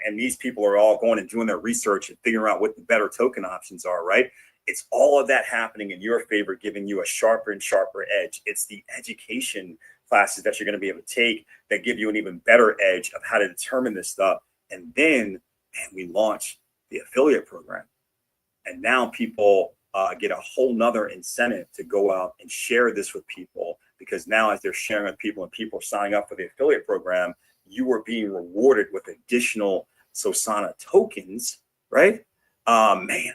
And these people are all going and doing their research and figuring out what the better token options are, right? It's all of that happening in your favor, giving you a sharper and sharper edge. It's the education classes that you're going to be able to take that give you an even better edge of how to determine this stuff. And then we launch the affiliate program. And now people get a whole nother incentive to go out and share this with people, because now as they're sharing with people and people are signing up for the affiliate program, you are being rewarded with additional Sosana tokens, right? Man,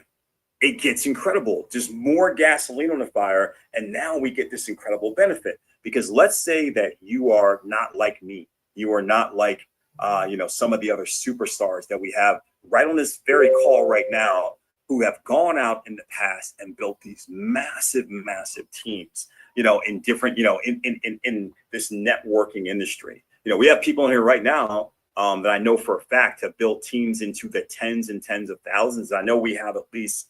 it gets incredible. Just more gasoline on the fire. And now we get this incredible benefit, because let's say that you are not like me. You are not like, some of the other superstars that we have right on this very call right now, who have gone out in the past and built these massive, massive teams, in different, in this networking industry. We have people in here right now that I know for a fact have built teams into the tens and tens of thousands. I know we have at least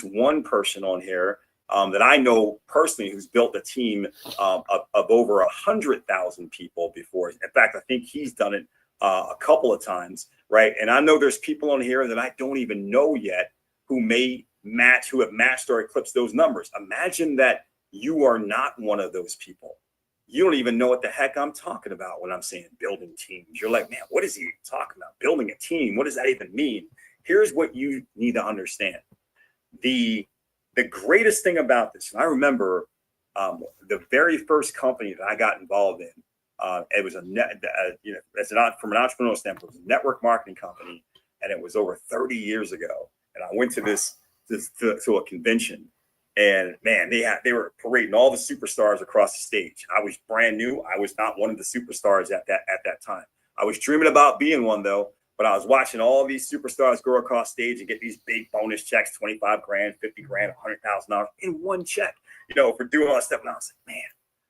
one person on here that I know personally who's built a team of over 100,000 people before. In fact, I think he's done it a couple of times, right? And I know there's people on here that I don't even know yet who have matched or eclipsed those numbers. Imagine that you are not one of those people. You don't even know what the heck I'm talking about when I'm saying building teams. You're like, man, what is he talking about? Building a team? What does that even mean? Here's what you need to understand. The greatest thing about this, and I remember the very first company that I got involved in, it was from an entrepreneurial standpoint, it was a network marketing company, and it was over 30 years ago. And I went to a convention, and man, they were parading all the superstars across the stage. I was brand new. I was not one of the superstars at that time. I was dreaming about being one though. But I was watching all these superstars go across stage and get these big bonus checks, 25 grand, 50 grand, $100,000 in one check, for doing all that stuff. And I was like, man,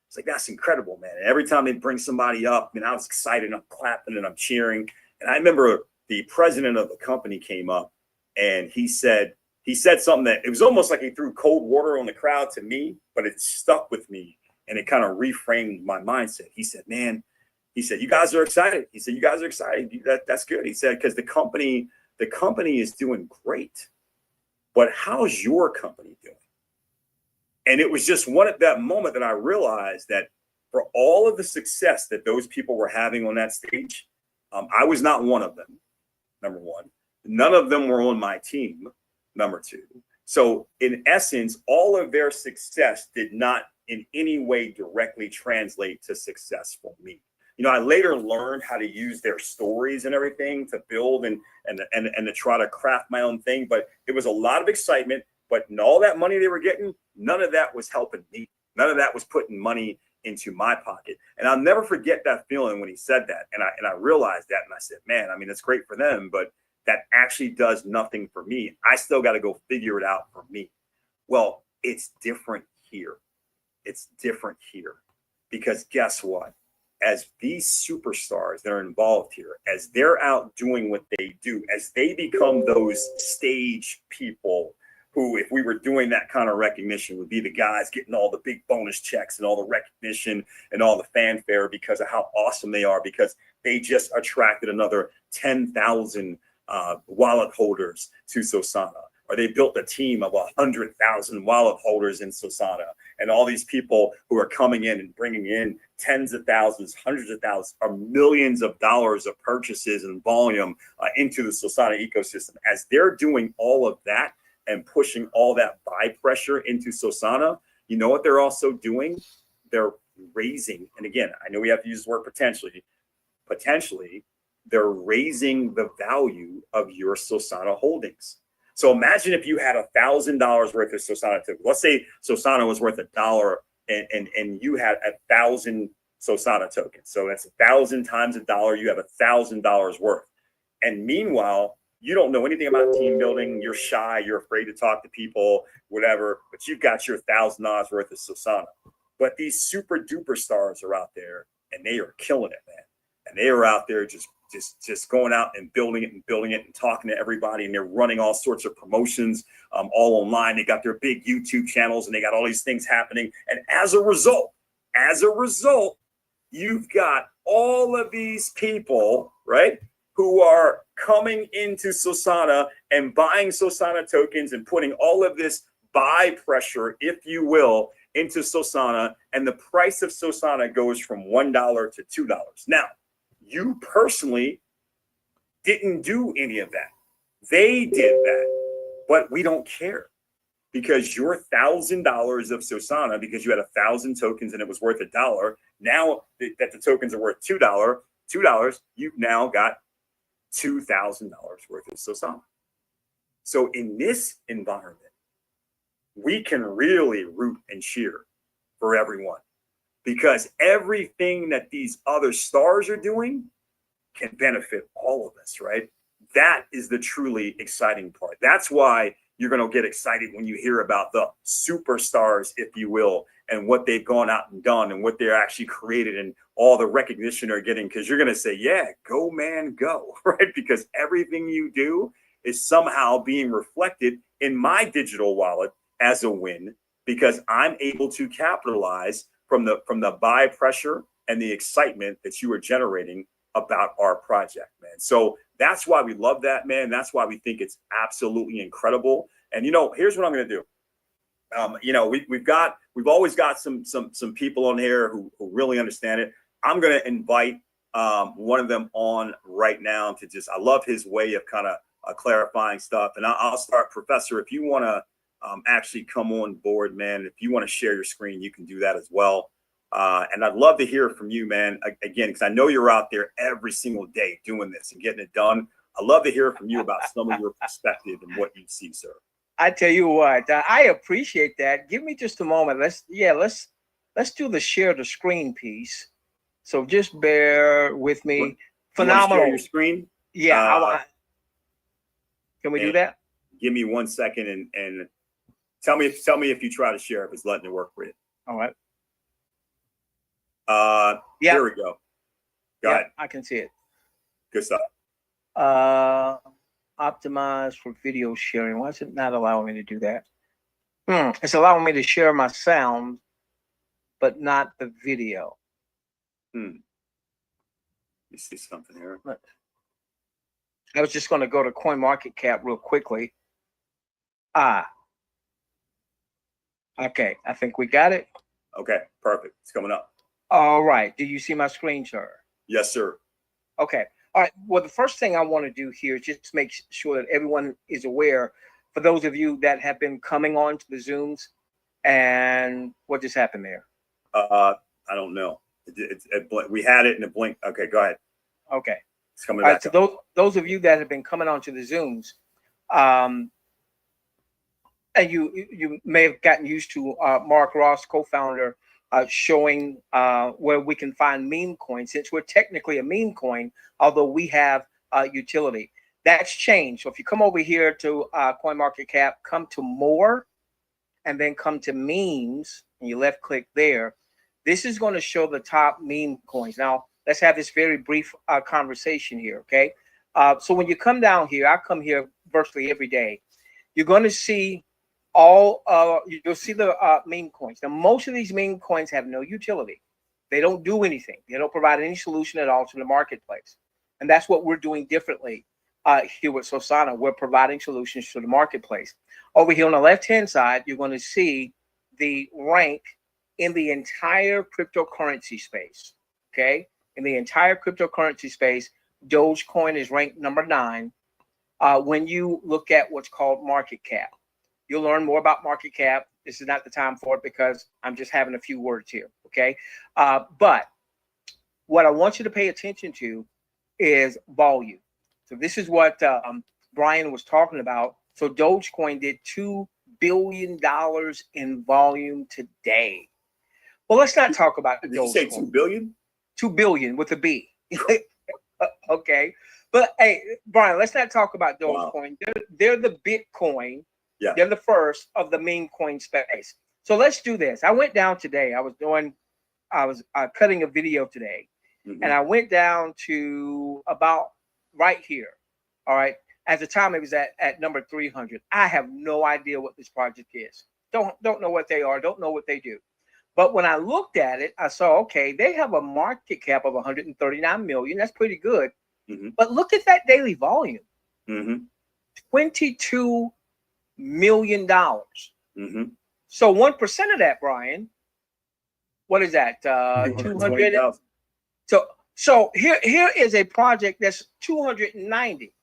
it's like, that's incredible, man. And every time they bring somebody up, I was excited and I'm clapping and I'm cheering. And I remember the president of the company came up and he said something that it was almost like he threw cold water on the crowd to me, but it stuck with me and it kind of reframed my mindset. He said, man, you guys are excited. He said, you guys are excited. That's good. He said, because the company is doing great, but how's your company doing? And it was just one at that moment that I realized that for all of the success that those people were having on that stage, I was not one of them. Number one, none of them were on my team. Number two. So in essence, all of their success did not in any way directly translate to success for me. I later learned how to use their stories and everything to build and to try to craft my own thing. But it was a lot of excitement. But all that money they were getting, none of that was helping me. None of that was putting money into my pocket. And I'll never forget that feeling when he said that. And I realized that, and I said, man, it's great for them, but that actually does nothing for me. I still got to go figure it out for me. Well, it's different here. It's different here because guess what? As these superstars that are involved here, as they're out doing what they do, as they become those stage people who, if we were doing that kind of recognition, would be the guys getting all the big bonus checks and all the recognition and all the fanfare because of how awesome they are, because they just attracted another 10,000 wallet holders to Sosana, or they built a team of 100,000 wallet holders in Sosana, and all these people who are coming in and bringing in tens of thousands, hundreds of thousands, or millions of dollars of purchases and volume into the Sosana ecosystem. As they're doing all of that and pushing all that buy pressure into Sosana, you know what they're also doing? They're raising, and again, I know we have to use the word potentially, they're raising the value of your Sosana holdings. So imagine if you had $1,000 worth of Sosana tokens. Let's say Sosana was worth $1 and you had 1,000 Sosana tokens. So that's 1,000 times $1. You have $1,000 worth. And meanwhile, you don't know anything about team building. You're shy. You're afraid to talk to people, whatever. But you've got your $1,000 worth of Sosana. But these super duper stars are out there and they are killing it, man. And they are out there just just going out and building it and talking to everybody, and they're running all sorts of promotions all online. They got their big YouTube channels and they got all these things happening. And as a result, you've got all of these people, right, who are coming into Sosana and buying Sosana tokens and putting all of this buy pressure, if you will, into Sosana. And the price of Sosana goes from $1 to $2. Now, you personally didn't do any of that. They did that, but we don't care, because your $1,000 of Sosana, because you had 1,000 tokens and it was worth $1. Now that the tokens are worth $2, you've now got $2,000 worth of Sosana. So in this environment, we can really root and cheer for everyone, because everything that these other stars are doing can benefit all of us, right? That is the truly exciting part. That's why you're going to get excited when you hear about the superstars, if you will, and what they've gone out and done and what they're actually created and all the recognition they're getting. Because you're going to say, yeah, go, man, go, right? Because everything you do is somehow being reflected in my digital wallet as a win, because I'm able to capitalize from the buy pressure and the excitement that you are generating about our project, man. So that's why we love that, man. That's why we think it's absolutely incredible. And here's what I'm going to do. We've always got some people on here who really understand it. I'm going to invite one of them on right now to I love his way of kind of clarifying stuff. And I'll start, Professor, if you want to actually come on board, man. If you want to share your screen, you can do that as well. And I'd love to hear from you, man, again, because I know you're out there every single day doing this and getting it done. I'd love to hear from you about some of your perspective and what you see, sir. I tell you what, I appreciate that. Give me just a moment. Let's do the share the screen piece. So just bear with me. Phenomenal. Share your screen? Yeah. Can we do that? Give me 1 second and tell me if you try to share, if it's letting it work for you. All right. Here we go. Go ahead. I can see it. Good stuff. Optimize for video sharing. Why is it not allowing me to do that? It's allowing me to share my sound, but not the video. Let me see something here. I was just going to go to CoinMarketCap real quickly. Okay, I think we got it. Okay, perfect. It's coming up. All right. Do you see my screen, sir? Yes, sir. Okay. All right. Well, the first thing I want to do here is just make sure that everyone is aware, for those of you that have been coming on to the Zooms, and what just happened there? I don't know. We had it in a blink. Okay, go ahead. Okay. It's coming back. So those of you that have been coming on to the Zooms, and you may have gotten used to Mark Ross, co-founder, showing where we can find meme coins, since we're technically a meme coin, although we have utility. That's changed. So if you come over here to CoinMarketCap, come to more, and then come to memes, and you left click there, this is going to show the top meme coins. Now, let's have this very brief conversation here, okay? So when you come down here, I come here virtually every day. You're going to see you'll see the meme coins. Now, most of these meme coins have no utility. They don't do anything. They don't provide any solution at all to the marketplace. And that's what we're doing differently here with Sosana. We're providing solutions to the marketplace. Over here on the left-hand side, you're going to see the rank in the entire cryptocurrency space, okay? In the entire cryptocurrency space, Dogecoin is ranked number 9 when you look at what's called market cap. You'll learn more about market cap. This is not the time for it because I'm just having a few words here, okay? But what I want you to pay attention to is volume. So this is what Brian was talking about. So Dogecoin did $2 billion in volume today. Well, let's not talk about Did you say 2 billion? 2 billion with a B. Okay. But hey, Brian, let's not talk about Dogecoin. Wow. They're the Bitcoin. Yeah. They're the first of the meme coin space. So let's do this. I went down today. I was cutting a video today, and I went down to about right here. All right. At the time, it was at number 300. I have no idea what this project is. Don't know what they are. Don't know what they do. But when I looked at it, I saw, okay, they have a market cap of 139 million. That's pretty good. But look at that daily volume. $22 million. So 1% of that, Brian, what is that? 200. So here is a project that's 290.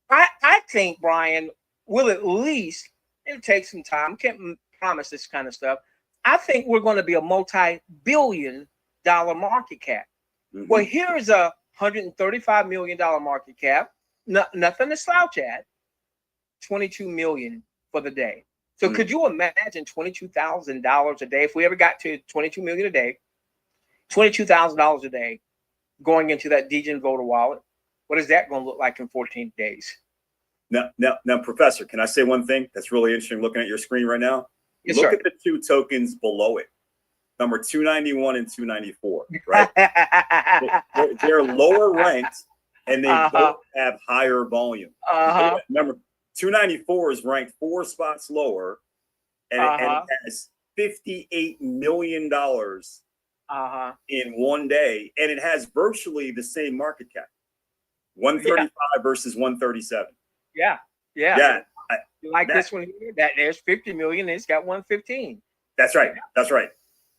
I think, Brian, will at least, it'll take some time. Can't promise this kind of stuff. I think we're going to be a multi-billion-dollar market cap. Well, here is a $135 million market cap. Nothing to slouch at. 22 million for the day. So could you imagine $22,000 a day? If we ever got to 22 million a day, $22,000 a day going into that Degen voter wallet, what is that going to look like in 14 days? Now, Professor, can I say one thing that's really interesting looking at your screen right now? Yes, Look sir. at the two tokens below it, number 291 and 294, right? They're lower ranked and they both have higher volume. Remember, 294 is ranked 4 spots lower and it has $58 million in one day, and it has virtually the same market cap, 135 versus 137. Yeah. Like this one here, that there's 50 million, and it's got 115. That's right.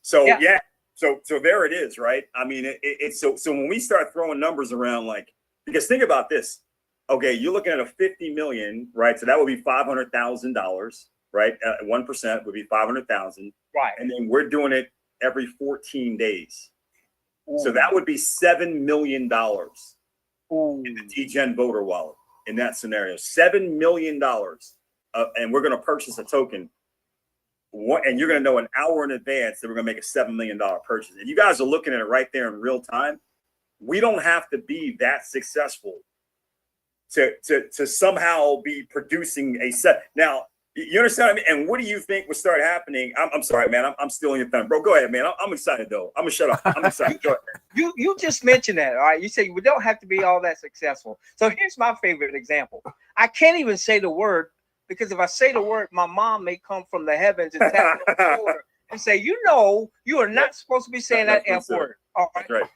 So so there it is, right? I mean, it's so when we start throwing numbers around, like, because think about this. Okay, you're looking at a 50 million, right? So that would be $500,000, right? 1% would be 500,000, right? And then we're doing it every 14 days. So that would be $7 million in the Degen voter wallet in that scenario. $7 million, and we're going to purchase a token. And you're going to know an hour in advance that we're going to make a $7 million purchase. And you guys are looking at it right there in real time. We don't have to be that successful to somehow be producing a set. Now, you understand what I mean? And what do you think would start happening? I'm sorry, man. I'm still in your thunder, bro. Go ahead, man. I'm excited though. I'm gonna shut up. I'm excited. Go ahead. You just mentioned that, all right? You say we don't have to be all that successful. So here's my favorite example. I can't even say the word, because if I say the word, my mom may come from the heavens and tap me on the shoulder and say, you know, you are not supposed to be saying that F word. All right. That's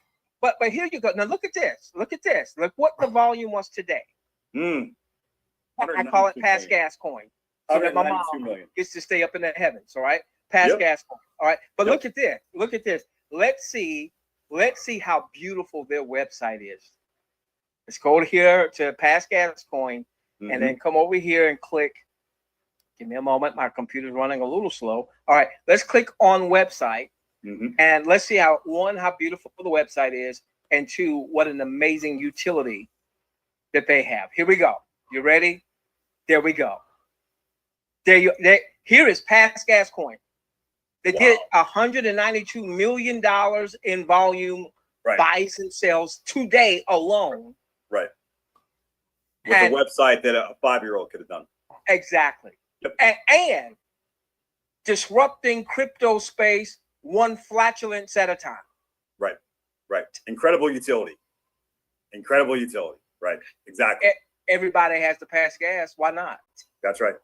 right. But here you go. Now look at this. Look at this. Look what the volume was today. I call it past gas coin. So that my mom gets to stay up in the heavens. All right. Past gas coin. All right. But look at this. Look at this. Let's see how beautiful their website is. Let's go here to past gas coin and then come over here and click. Give me a moment. My computer's running a little slow. All right. Let's click on website. And let's see how beautiful the website is, and two, what an amazing utility that they have. Here we go. You ready? There we go. Here is past gas coin. They did $192 million in volume, buys and sells today alone. Right. With a website that a 5-year-old could have done. Exactly. Yep. And disrupting crypto space one flatulence at a time. Right. Incredible utility. Right. Exactly. Everybody has to pass gas. Why not? That's right.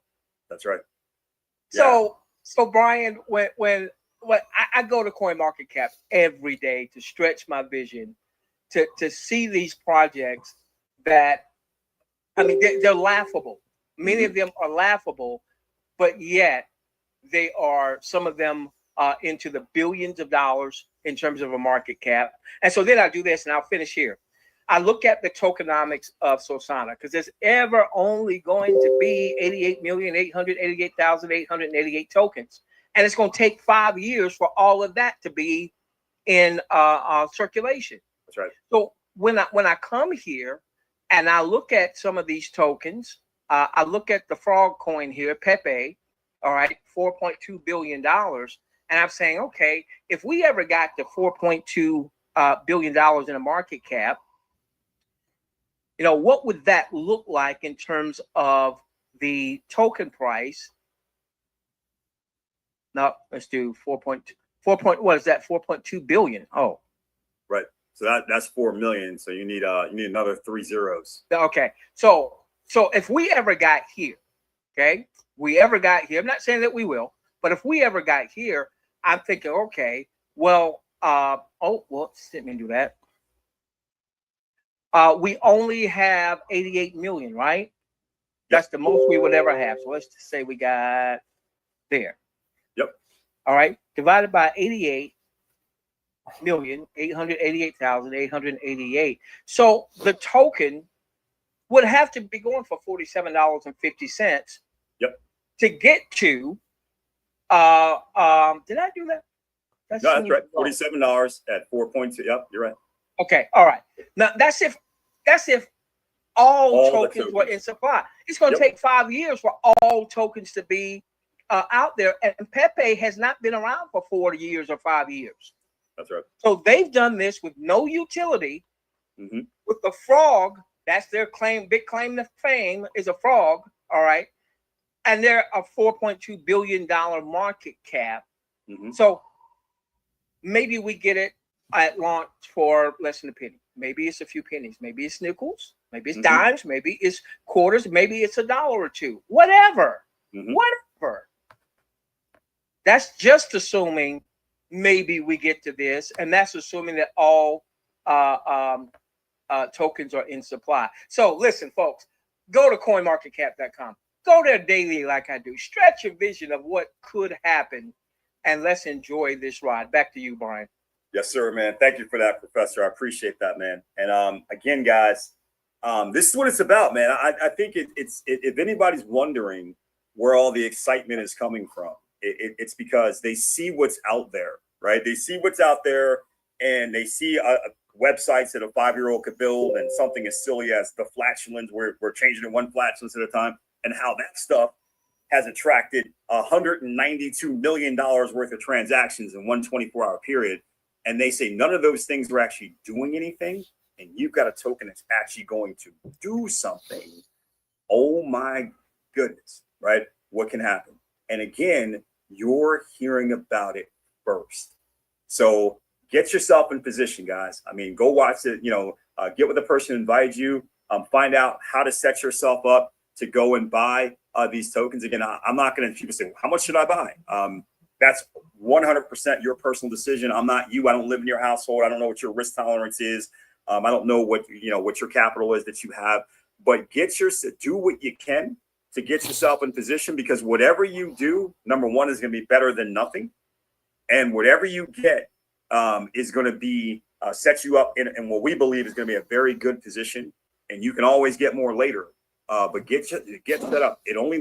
Yeah. So Brian, when I go to CoinMarketCap every day to stretch my vision, to see these projects that, I mean, they're laughable. Many of them are laughable, but yet they are, some of them into the billions of dollars in terms of a market cap. And so then I do this, and I'll finish here. I look at the tokenomics of Sosana, because there's ever only going to be 88,888,888 tokens. And it's going to take 5 years for all of that to be in circulation. That's right. So when I come here and I look at some of these tokens, I look at the frog coin here, Pepe, all right, $4.2 billion. And I'm saying, okay, if we ever got to $4.2 billion in a market cap, you know, what would that look like in terms of the token price? No, let's do 4.2. What is that? 4.2 billion. Oh, right. So that's 4 million. So you need another 3 zeros. Okay. So if we ever got here, okay, I'm not saying that we will, but if we ever got here, I'm thinking, okay, well, didn't do that. We only have 88 million, right? That's the most we would ever have. So let's just say we got there. Yep. All right. Divided by 88,888,888. So the token would have to be going for $47.50. Yep. To get to, did I do that? No, that's right. $47 at 4.2. Yep, you're right. Okay. All right. Now that's if all tokens were in supply. It's going to take 5 years for all tokens to be out there. And Pepe has not been around for 4 years or 5 years. That's right. So they've done this with no utility, with the frog. That's their claim. Big claim to fame is a frog. All right. And they're a $4.2 billion market cap. So maybe we get it at launch for less than a penny. Maybe it's a few pennies. Maybe it's nickels. Maybe it's dimes. Maybe it's quarters. Maybe it's $1 or $2. Whatever. Whatever. That's just assuming maybe we get to this, and that's assuming that all tokens are in supply. So listen, folks, go to coinmarketcap.com. Go there daily like I do. Stretch your vision of what could happen, and let's enjoy this ride. Back to you, Brian. Yes, sir, man. Thank you for that, Professor. I appreciate that, man. And again, guys, this is what it's about, man. I think it's if anybody's wondering where all the excitement is coming from, it's because they see what's out there, right? They see what's out there, and they see websites that a 5-year-old could build, and something as silly as the flatulence, where we're changing it one flatulence at a time, and how that stuff has attracted $192 million worth of transactions in one 24-hour period. And they say none of those things are actually doing anything, and you've got a token that's actually going to do something. Oh my goodness, right? What can happen? And again, you're hearing about it first. So get yourself in position, guys. I mean, go watch it, get with the person who invited you, find out how to set yourself up to go and buy these tokens. Again, I'm not going to, people say, how much should I buy? That's 100% your personal decision. I'm not you. I don't live in your household. I don't know what your risk tolerance is. I don't know what your capital is that you have, but do what you can to get yourself in position, because whatever you do, number one, is going to be better than nothing. And whatever you get is going to be set you up in what we believe is going to be a very good position. And you can always get more later, but get set up. It's only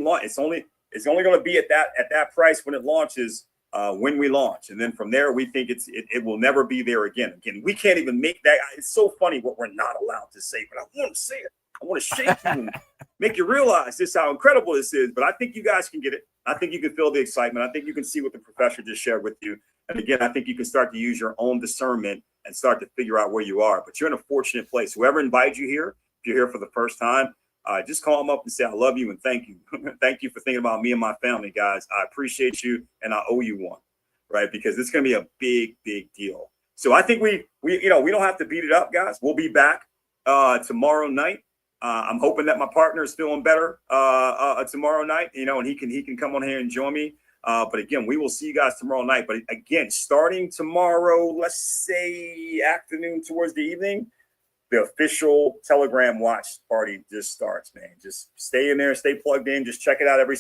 going to be at that price when it launches, when we launch. And then from there, we think it will never be there again. Again, we can't even make that. It's so funny what we're not allowed to say, but I want to say it. I want to shake you and make you realize how incredible this is. But I think you guys can get it. I think you can feel the excitement. I think you can see what the professor just shared with you. And again, I think you can start to use your own discernment and start to figure out where you are. But you're in a fortunate place. Whoever invited you here, if you're here for the first time, just call them up and say, I love you and thank you. Thank you for thinking about me and my family, guys. I appreciate you, and I owe you one, right? Because it's going to be a big, big deal. So I think we don't have to beat it up, guys. We'll be back tomorrow night. I'm hoping that my partner is feeling better tomorrow night, and he can come on here and join me. But again, we will see you guys tomorrow night. But again, starting tomorrow, let's say afternoon towards the evening, the official Telegram watch party just starts, man. Just stay in there, stay plugged in. Just check it out every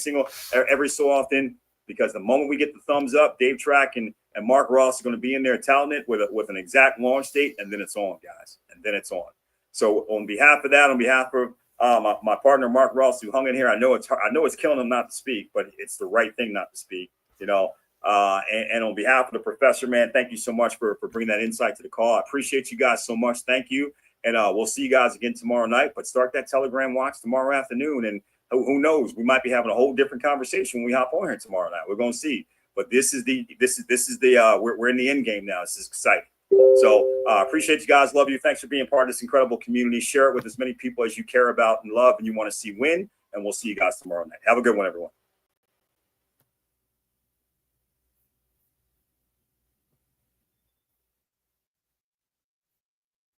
so often, because the moment we get the thumbs up, Dave Track and Mark Ross are going to be in there touting it with an exact launch date, and then it's on, guys. And then it's on. So on behalf of that, on behalf of my partner Mark Ross, who hung in here, I know it's killing him not to speak, but it's the right thing not to speak, And on behalf of the professor, man, thank you so much for bringing that insight to the call. I appreciate you guys so much. Thank you. And we'll see you guys again tomorrow night. But start that Telegram watch tomorrow afternoon. And who knows, we might be having a whole different conversation when we hop on here tomorrow night. We're going to see. But we're in the end game now. This is exciting. So appreciate you guys. Love you. Thanks for being part of this incredible community. Share it with as many people as you care about and love and you want to see win. And we'll see you guys tomorrow night. Have a good one, everyone.